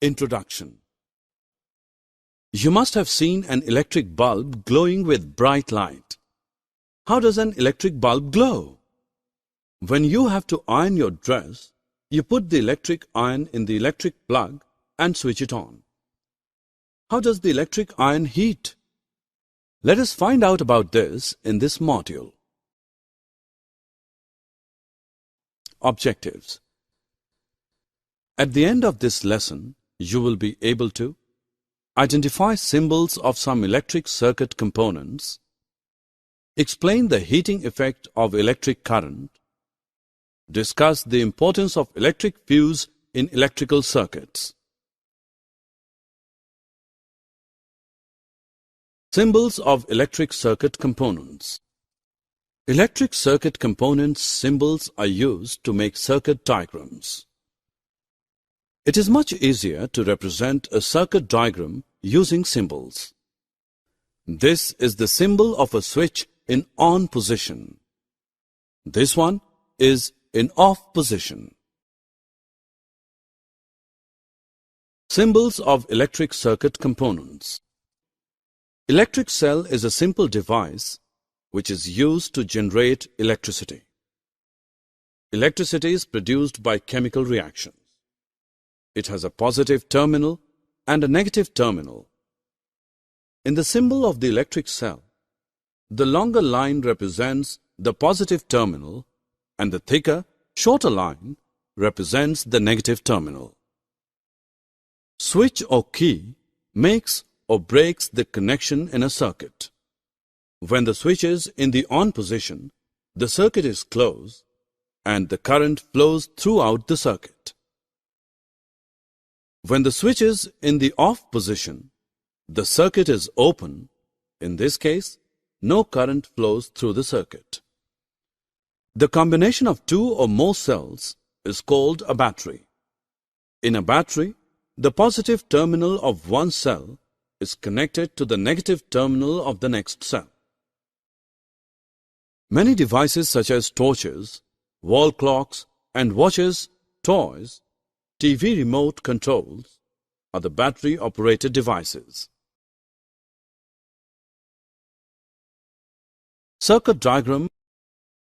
Introduction. You must have seen an electric bulb glowing with bright light. How does an electric bulb glow? When you have to iron your dress, you put the electric iron in the electric plug and switch it on. How does the electric iron heat? Let us find out about this in this module. Objectives. At the end of this lesson, you will be able to identify symbols of some electric circuit components, explain the heating effect of electric current, discuss the importance of electric fuse in electrical circuits. Symbols of electric circuit components. Electric circuit components' symbols are used to make circuit diagrams. It is much easier to represent a circuit diagram using symbols. This is the symbol of a switch in on position. This one is in off position. Symbols of electric circuit components. Electric cell is a simple device which is used to generate electricity. Electricity is produced by chemical reactions. It has a positive terminal and a negative terminal. In the symbol of the electric cell, the longer line represents the positive terminal and the thicker, shorter line represents the negative terminal. Switch or key makes or breaks the connection in a circuit. When the switch is in the on position, the circuit is closed and the current flows throughout the circuit. When the switch is in the off position, the circuit is open. In this case, no current flows through the circuit. The combination of two or more cells is called a battery. In a battery, the positive terminal of one cell is connected to the negative terminal of the next cell. Many devices such as torches, wall clocks and watches, toys, TV remote controls are the battery-operated devices. Circuit diagram.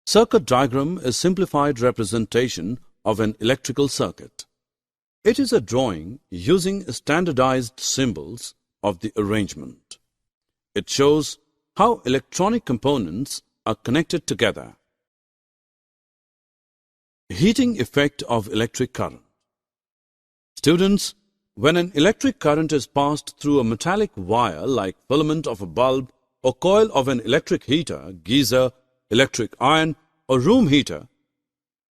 Circuit diagram is simplified representation of an electrical circuit. It is a drawing using standardized symbols of the arrangement. It shows how electronic components are connected together. Heating effect of electric current. Students, when an electric current is passed through a metallic wire like filament of a bulb or coil of an electric heater, geyser, electric iron or room heater,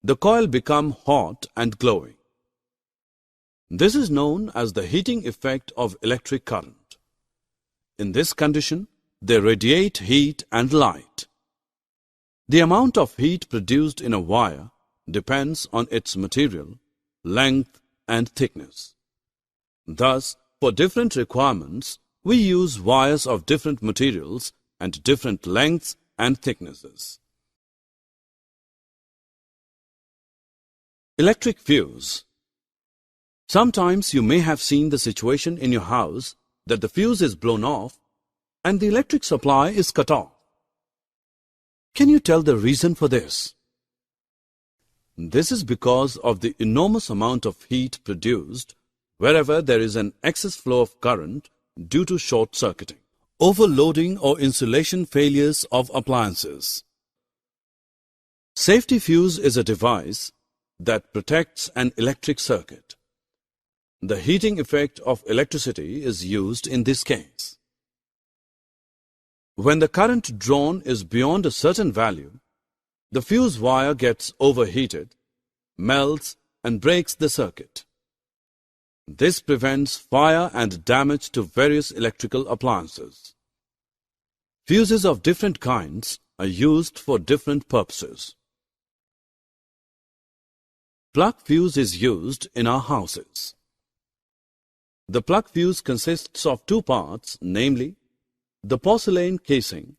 the coil becomes hot and glowing. This is known as the heating effect of electric current. In this condition, they radiate heat and light. The amount of heat produced in a wire depends on its material, length, and thickness. Thus, for different requirements, we use wires of different materials and different lengths and thicknesses. Electric fuse. Sometimes you may have seen the situation in your house that the fuse is blown off and the electric supply is cut off. Can you tell the reason for this? This is because of the enormous amount of heat produced wherever there is an excess flow of current due to short-circuiting, overloading or insulation failures of appliances. Safety fuse is a device that protects an electric circuit. The heating effect of electricity is used in this case. When the current drawn is beyond a certain value, the fuse wire gets overheated, melts and breaks the circuit. This prevents fire and damage to various electrical appliances. Fuses of different kinds are used for different purposes. Plug fuse is used in our houses. The plug fuse consists of two parts, namely, the porcelain casing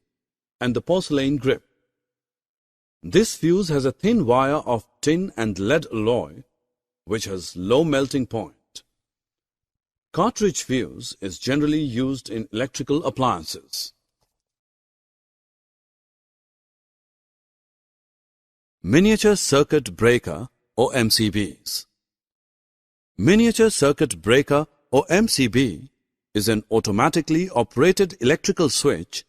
and the porcelain grip. This fuse has a thin wire of tin and lead alloy which has low melting point. Cartridge fuse is generally used in electrical appliances. Miniature circuit breaker or MCBs. Miniature circuit breaker or MCB is an automatically operated electrical switch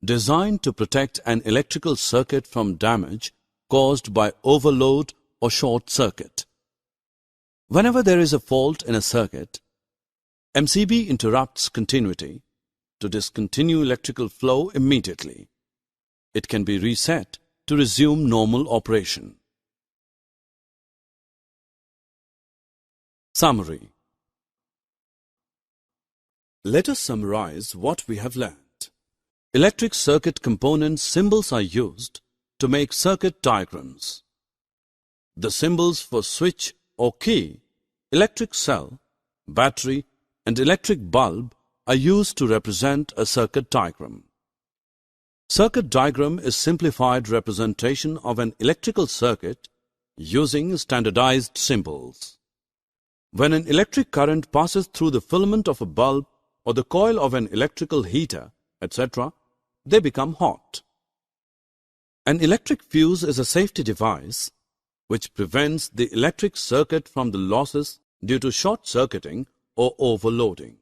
designed to protect an electrical circuit from damage caused by overload or short circuit. Whenever there is a fault in a circuit, MCB interrupts continuity to discontinue electrical flow immediately. It can be reset to resume normal operation. Summary. Let us summarize what we have learned. Electric circuit component symbols are used to make circuit diagrams. The symbols for switch or key, electric cell, battery, and electric bulb are used to represent a circuit diagram. Circuit diagram is simplified representation of an electrical circuit using standardized symbols. When an electric current passes through the filament of a bulb or the coil of an electrical heater, etc., they become hot. An electric fuse is a safety device which prevents the electric circuit from the losses due to short circuiting or overloading.